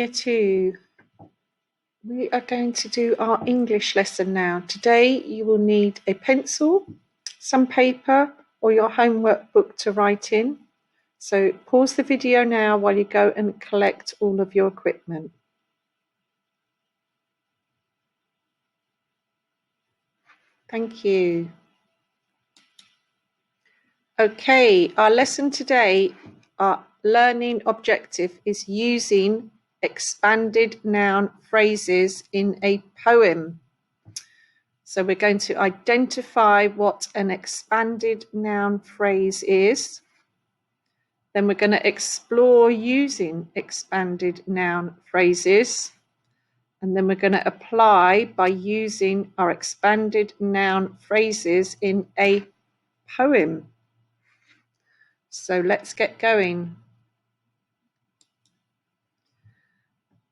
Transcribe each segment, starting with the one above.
Year 2, we are going to do our English lesson now. Today you will need a pencil, some paper or your homework book to write in. So pause the video now while you go and collect all of your equipment. Thank you. Okay, our lesson today, our learning objective is using expanded noun phrases in a poem. So we're going to identify what an expanded noun phrase is. Then we're going to explore using expanded noun phrases. And then we're going to apply by using our expanded noun phrases in a poem. So let's get going.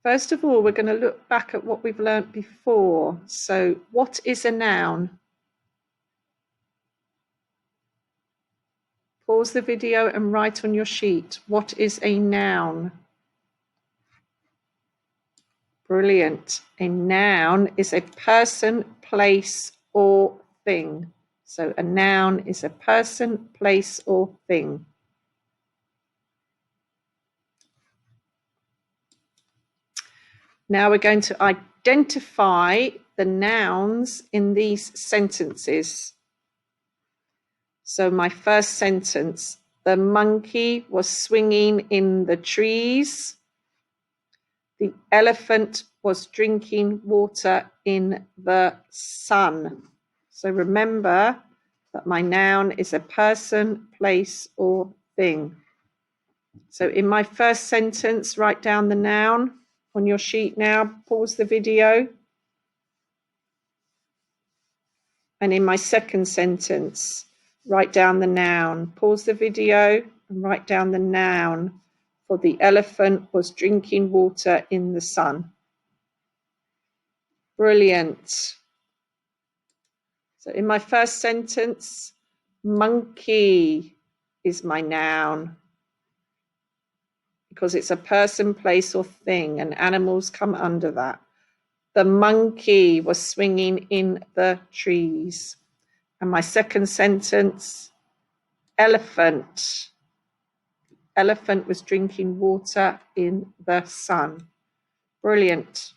First of all, we're going to look back at what we've learnt before. So what is a noun? Pause the video and write on your sheet. What is a noun? Brilliant. A noun is a person, place, or thing. So a noun is a person, place, or thing. Now we're going to identify the nouns in these sentences. So my first sentence, the monkey was swinging in the trees. The elephant was drinking water in the sun. So remember that my noun is a person, place, or thing. So in my first sentence, write down the noun on your sheet now. Pause the video. And in my second sentence, write down the noun. Pause the video and write down the noun. For the elephant was drinking water in the sun. Brilliant. So in my first sentence, monkey is my noun because it's a person, place, or thing, and animals come under that. The monkey was swinging in the trees. And my second sentence, elephant. Elephant was drinking water in the sun. Brilliant.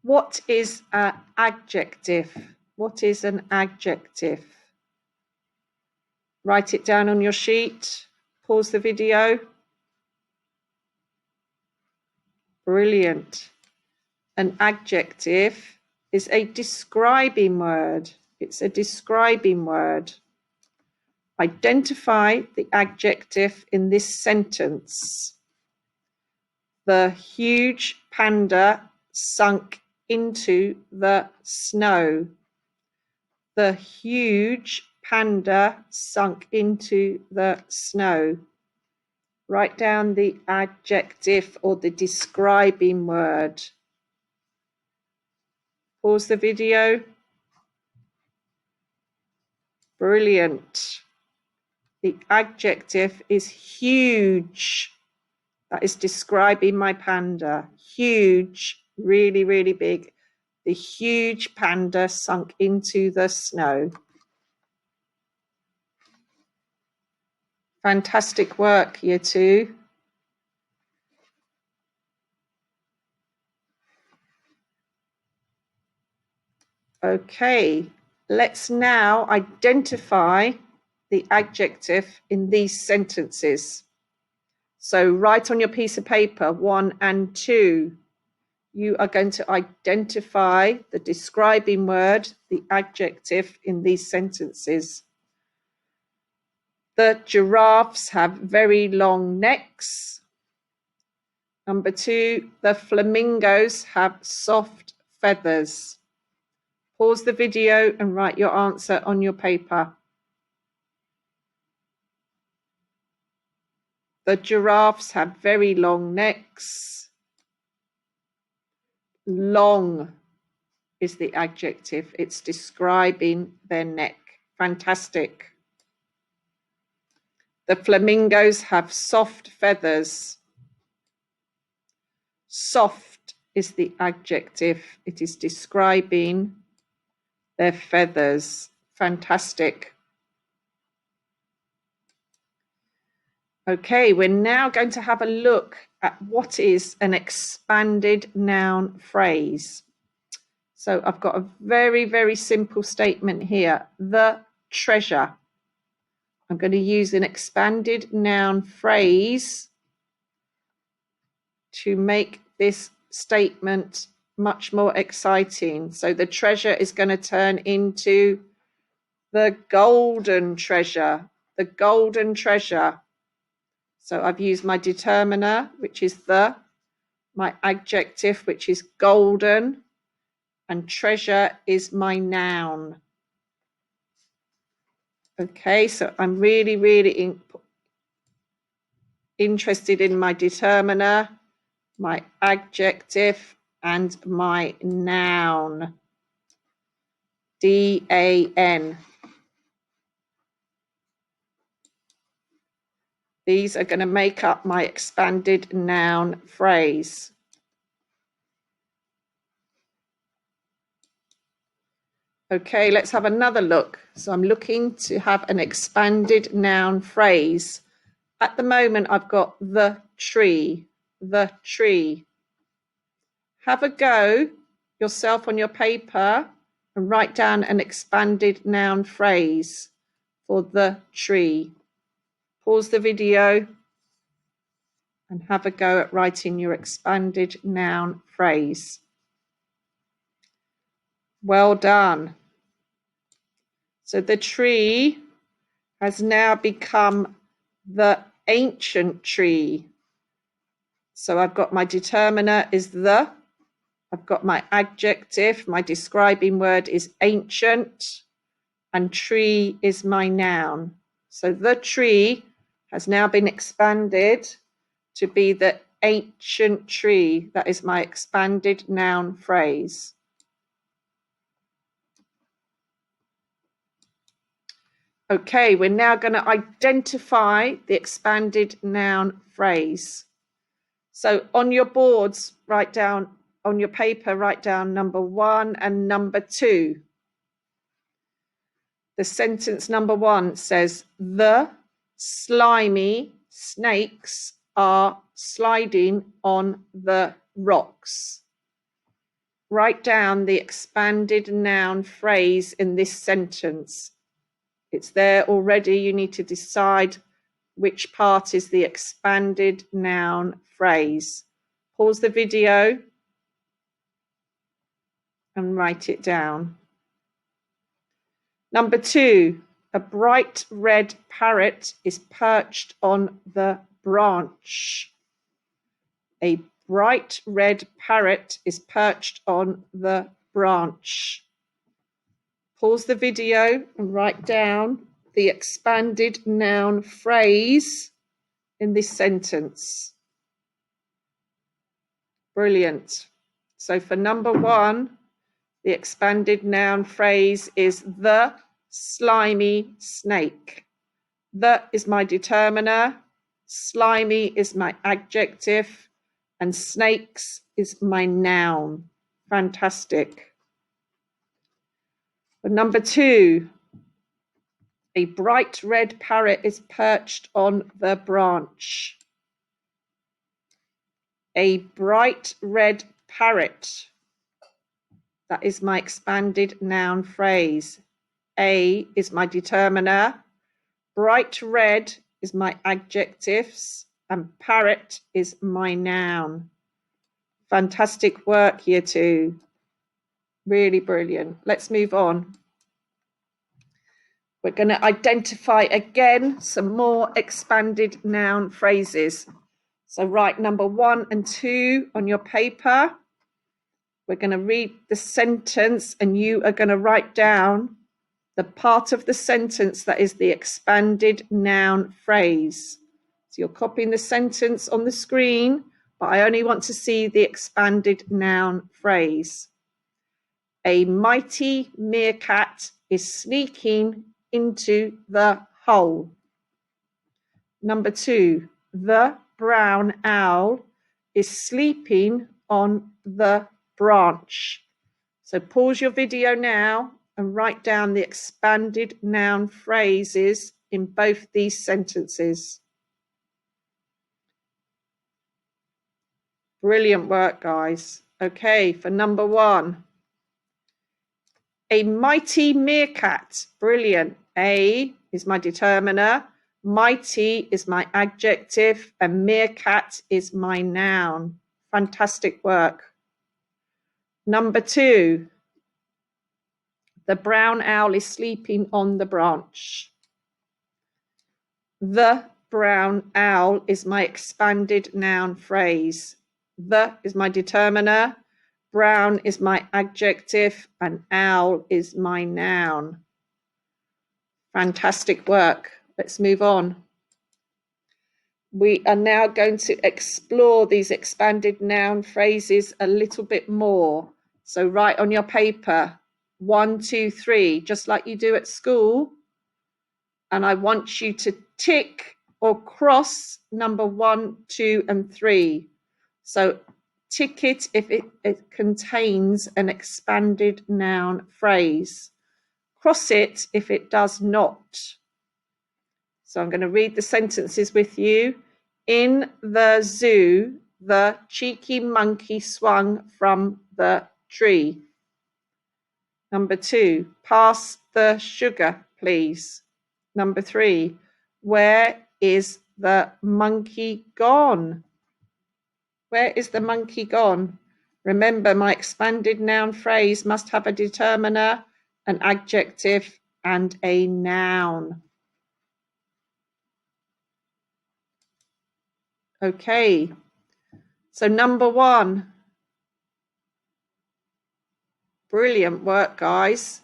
What is an adjective? What is an adjective? Write it down on your sheet. Pause the video. Brilliant. An adjective is a describing word. It's a describing word. Identify the adjective in this sentence. The huge panda sunk into the snow. The huge panda sunk into the snow. Write down the adjective or the describing word. Pause the video. Brilliant. The adjective is huge. That is describing my panda. Huge, really, really big. The huge panda sunk into the snow. Fantastic work, Year 2. Okay, let's now identify the adjective in these sentences. So write on your piece of paper 1 and 2. You are going to identify the describing word, the adjective in these sentences. The giraffes have very long necks. Number 2, the flamingos have soft feathers. Pause the video and write your answer on your paper. The giraffes have very long necks. Long is the adjective. It's describing their neck. Fantastic. The flamingos have soft feathers. Soft is the adjective. It is describing their feathers. Fantastic. Okay, we're now going to have a look at what is an expanded noun phrase. So I've got a very, very simple statement here. The treasure. I'm going to use an expanded noun phrase to make this statement much more exciting. So the treasure is going to turn into the golden treasure. The golden treasure. So I've used my determiner, which is the, my adjective, which is golden, and treasure is my noun. Okay, so I'm really, really interested in my determiner, my adjective, and my noun. D-A-N. These are going to make up my expanded noun phrase. Okay, let's have another look. So I'm looking to have an expanded noun phrase. At the moment, I've got the tree, the tree. Have a go yourself on your paper and write down an expanded noun phrase for the tree. Pause the video and have a go at writing your expanded noun phrase. Well done. So the tree has now become the ancient tree. So I've got my determiner is the, I've got my adjective, my describing word is ancient, and tree is my noun. So the tree has now been expanded to be the ancient tree. That is my expanded noun phrase. Okay, we're now going to identify the expanded noun phrase. So on your boards, write down, on your paper, write down number 1 and number 2. The sentence number 1 says, the slimy snakes are sliding on the rocks. Write down the expanded noun phrase in this sentence. It's there already. You need to decide which part is the expanded noun phrase. Pause the video and write it down. Number 2, a bright red parrot is perched on the branch. A bright red parrot is perched on the branch. Pause the video and write down the expanded noun phrase in this sentence. Brilliant. So for number 1, the expanded noun phrase is the slimy snake. The is my determiner, slimy is my adjective, and snakes is my noun. Fantastic. For number 2, a bright red parrot is perched on the branch. A bright red parrot. That is my expanded noun phrase. A is my determiner, bright red is my adjectives, and parrot is my noun. Fantastic work, year 2. Really brilliant. Let's move on. We're going to identify again some more expanded noun phrases. So write number 1 and 2 on your paper. We're going to read the sentence and you are going to write down the part of the sentence that is the expanded noun phrase. So you're copying the sentence on the screen, but I only want to see the expanded noun phrase. A mighty meerkat is sneaking into the hole. Number 2, the brown owl is sleeping on the branch. So pause your video now and write down the expanded noun phrases in both these sentences. Brilliant work, guys. Okay, for number 1. A mighty meerkat. Brilliant. A is my determiner, mighty is my adjective, and meerkat is my noun. Fantastic work. Number 2. The brown owl is sleeping on the branch. The brown owl is my expanded noun phrase. The is my determiner, brown is my adjective, and owl is my noun. Fantastic work. Let's move on. We are now going to explore these expanded noun phrases a little bit more. So write on your paper 1, 2, 3, just like you do at school. And I want you to tick or cross number 1, 2, and 3. So tick it if it contains an expanded noun phrase. Cross it if it does not. So I'm going to read the sentences with you. In the zoo, the cheeky monkey swung from the tree. Number 2, pass the sugar, please. Number 3, where is the monkey gone? Where is the monkey gone? Remember, my expanded noun phrase must have a determiner, an adjective, and a noun. Okay, so number 1. Brilliant work, guys.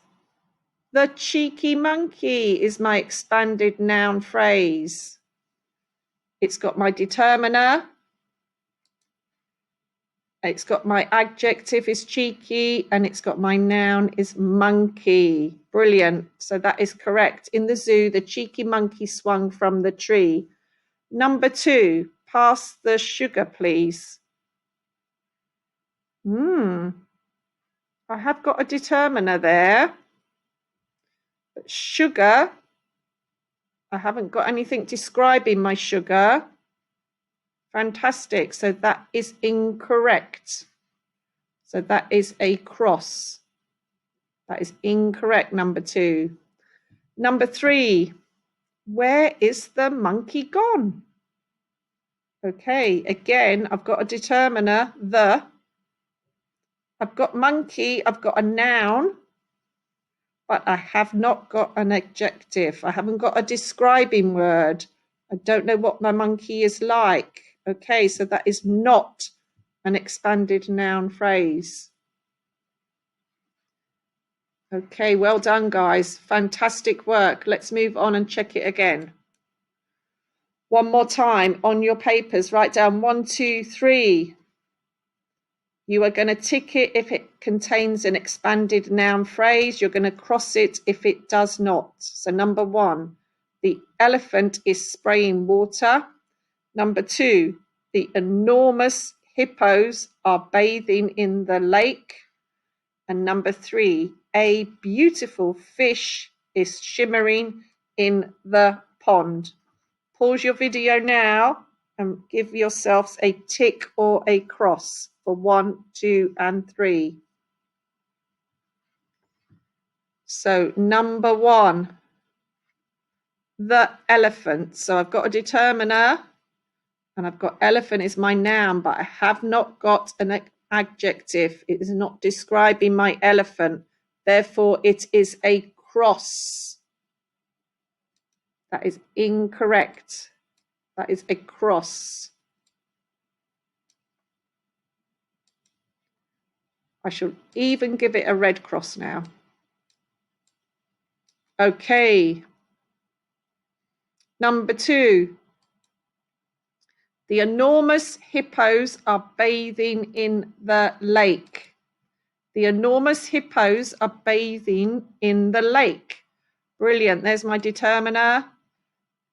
The cheeky monkey is my expanded noun phrase. It's got my determiner. It's got my adjective is cheeky, and it's got my noun is monkey. Brilliant. So that is correct. In the zoo, the cheeky monkey swung from the tree. Number 2, pass the sugar, please. I have got a determiner there. But sugar, I haven't got anything describing my sugar. Fantastic. So that is incorrect. So that is a cross. That is incorrect, number 2. Number 3, where is the monkey gone? Okay, again, I've got a determiner, the. I've got monkey, I've got a noun, but I have not got an adjective. I haven't got a describing word. I don't know what my monkey is like. Okay, so that is not an expanded noun phrase. Okay, well done, guys. Fantastic work. Let's move on and check it again. One more time on your papers, write down 1, 2, 3. You are going to tick it if it contains an expanded noun phrase. You're going to cross it if it does not. So number 1, the elephant is spraying water. Number 2, the enormous hippos are bathing in the lake. And number 3, a beautiful fish is shimmering in the pond. Pause your video now and give yourselves a tick or a cross for 1, 2, and 3. So number 1, the elephant. So I've got a determiner and I've got elephant is my noun, but I have not got an adjective. It is not describing my elephant. Therefore, it is a cross. That is incorrect. That is a cross. I shall even give it a red cross now. Okay. Number 2. The enormous hippos are bathing in the lake. The enormous hippos are bathing in the lake. Brilliant. There's my determiner.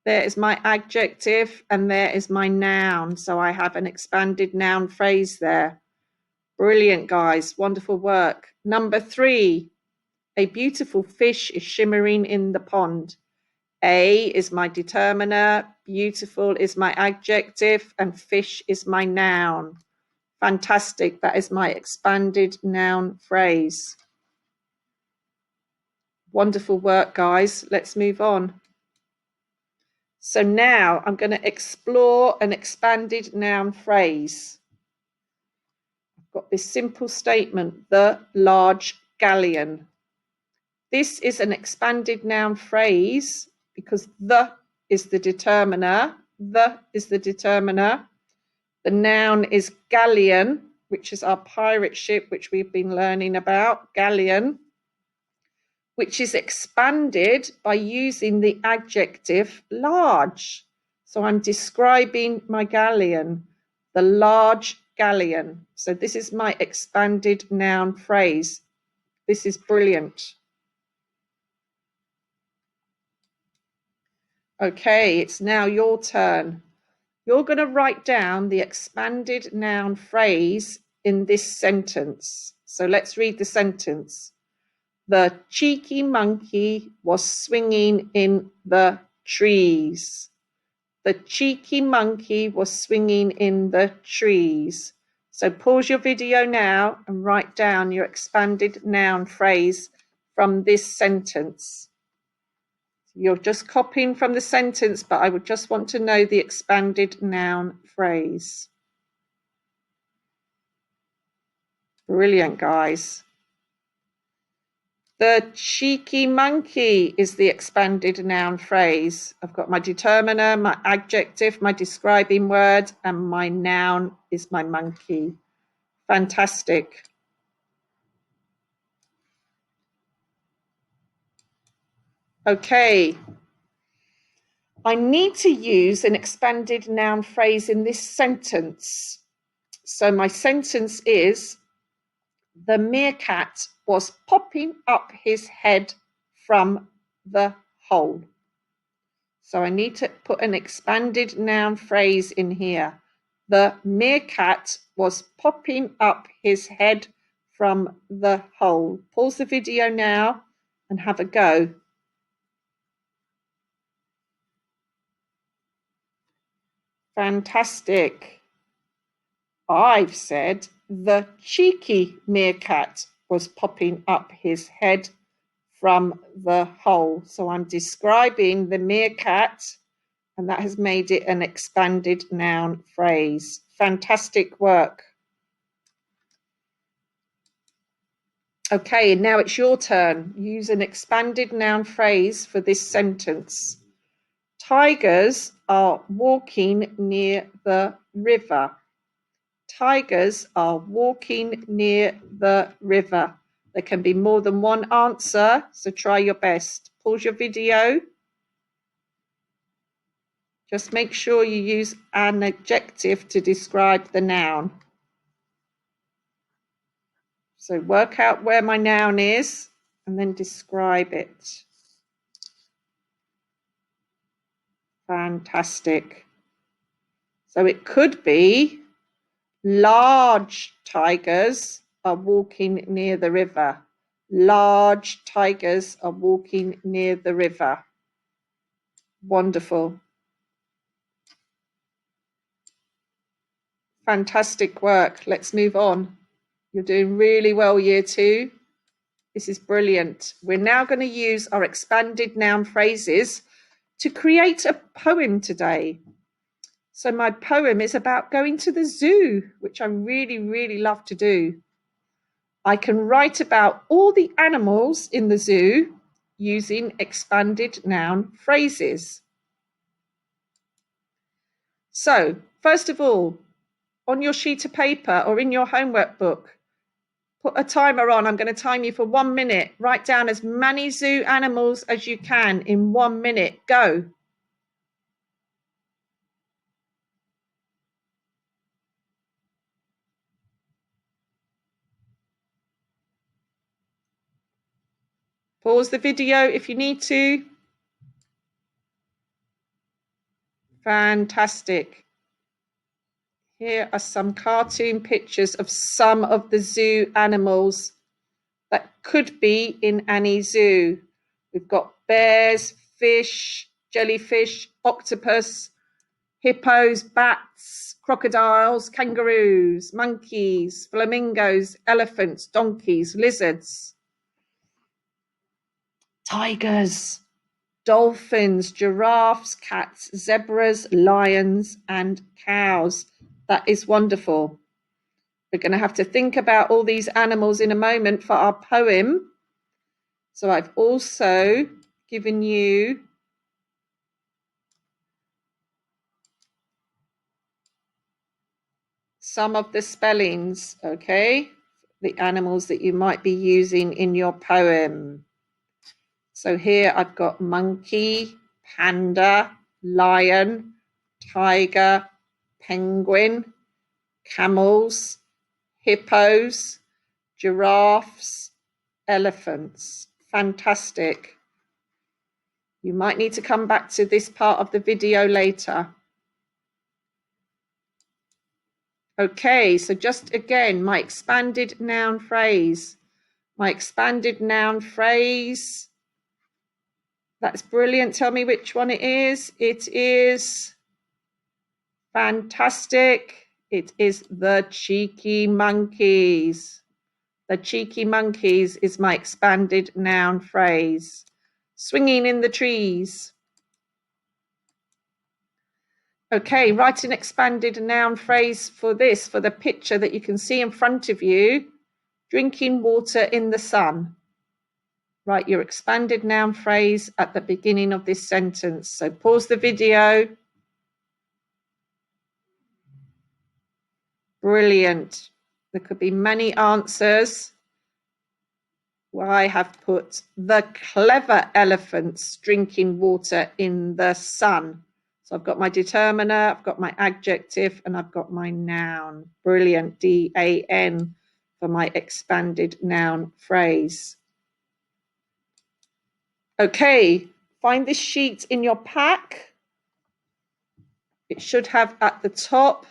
There is my adjective and there is my noun. So I have an expanded noun phrase there. Brilliant, guys. Wonderful work. Number 3, a beautiful fish is shimmering in the pond. A is my determiner, beautiful is my adjective, and fish is my noun. Fantastic. That is my expanded noun phrase. Wonderful work, guys. Let's move on. So now I'm going to explore an expanded noun phrase. I've got this simple statement, the large galleon. This is an expanded noun phrase because the is the determiner. The is the determiner. The noun is galleon, which is our pirate ship, which we've been learning about, galleon, which is expanded by using the adjective large. So I'm describing my galleon, the large galleon. So this is my expanded noun phrase. This is brilliant. Okay, it's now your turn. You're going to write down the expanded noun phrase in this sentence. So let's read the sentence. The cheeky monkey was swinging in the trees. The cheeky monkey was swinging in the trees. So pause your video now and write down your expanded noun phrase from this sentence. You're just copying from the sentence, but I would just want to know the expanded noun phrase. Brilliant, guys. The cheeky monkey is the expanded noun phrase. I've got my determiner, my adjective, my describing word, and my noun is my monkey. Fantastic. Okay. I need to use an expanded noun phrase in this sentence. So my sentence is, the meerkat was popping up his head from the hole. So I need to put an expanded noun phrase in here. The meerkat was popping up his head from the hole. Pause the video now and have a go. Fantastic. I've said the cheeky meerkat was popping up his head from the hole. So I'm describing the meerkat, and that has made it an expanded noun phrase. Fantastic work. Okay, now it's your turn. Use an expanded noun phrase for this sentence. Tigers are walking near the river. Tigers are walking near the river. There can be more than one answer, so try your best. Pause your video. Just make sure you use an adjective to describe the noun. So work out where my noun is and then describe it. Fantastic. So it could be large tigers are walking near the river. Large tigers are walking near the river. Wonderful. Fantastic work. Let's move on. You're doing really well, year 2. This is brilliant. We're now going to use our expanded noun phrases to create a poem today. So my poem is about going to the zoo, which I really, really love to do. I can write about all the animals in the zoo using expanded noun phrases. So, first of all, on your sheet of paper or in your homework book, put a timer on. I'm going to time you for 1 minute. Write down as many zoo animals as you can in 1 minute. Go. Pause the video if you need to. Fantastic. Here are some cartoon pictures of some of the zoo animals that could be in Annie's zoo. We've got bears, fish, jellyfish, octopus, hippos, bats, crocodiles, kangaroos, monkeys, flamingos, elephants, donkeys, lizards, tigers, dolphins, giraffes, cats, zebras, lions, and cows. That is wonderful. We're going to have to think about all these animals in a moment for our poem. So I've also given you some of the spellings, okay? The animals that you might be using in your poem. So here I've got monkey, panda, lion, tiger, penguin, camels, hippos, giraffes, elephants. Fantastic. You might need to come back to this part of the video later. Okay, so just again, my expanded noun phrase. My expanded noun phrase. That's brilliant. Tell me which one it is. It is fantastic. It is the cheeky monkeys. The cheeky monkeys is my expanded noun phrase. Swinging in the trees. Okay, write an expanded noun phrase for this, for the picture that you can see in front of you. Drinking water in the sun. Write your expanded noun phrase at the beginning of this sentence. So pause the video. Brilliant. There could be many answers. Well, I have put the clever elephants drinking water in the sun. So I've got my determiner, I've got my adjective, and I've got my noun. Brilliant, D-A-N, for my expanded noun phrase. Okay, find this sheet in your pack. It should have at the top,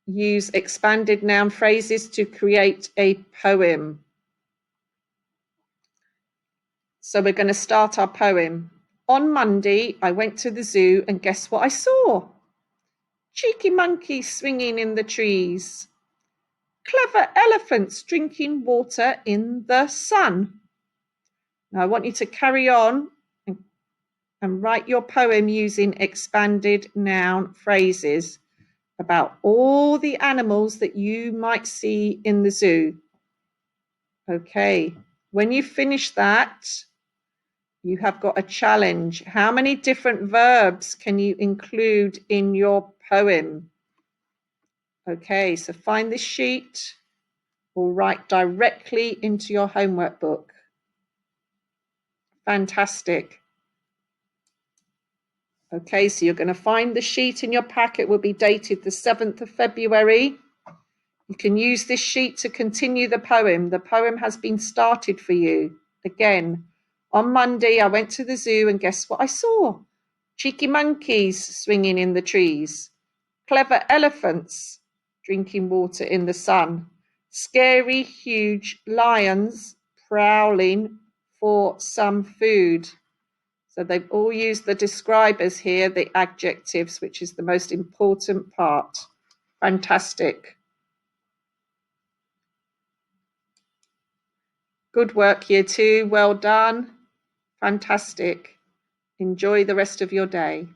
use expanded noun phrases to create a poem. So we're going to start our poem. On Monday, I went to the zoo and guess what I saw? Cheeky monkeys swinging in the trees. Clever elephants drinking water in the sun. Now I want you to carry on and write your poem using expanded noun phrases about all the animals that you might see in the zoo. Okay, when you finish that, you have got a challenge. How many different verbs can you include in your poem? Okay, so find this sheet or write directly into your homework book. Fantastic. Okay, so you're going to find the sheet in your pack. It will be dated the 7th of February. You can use this sheet to continue the poem. The poem has been started for you. Again, on Monday, I went to the zoo and guess what I saw? Cheeky monkeys swinging in the trees. Clever elephants drinking water in the sun. Scary, huge lions prowling for some food. So they've all used the describers here, the adjectives, which is the most important part. Fantastic. Good work, Year 2. Well done. Fantastic. Enjoy the rest of your day.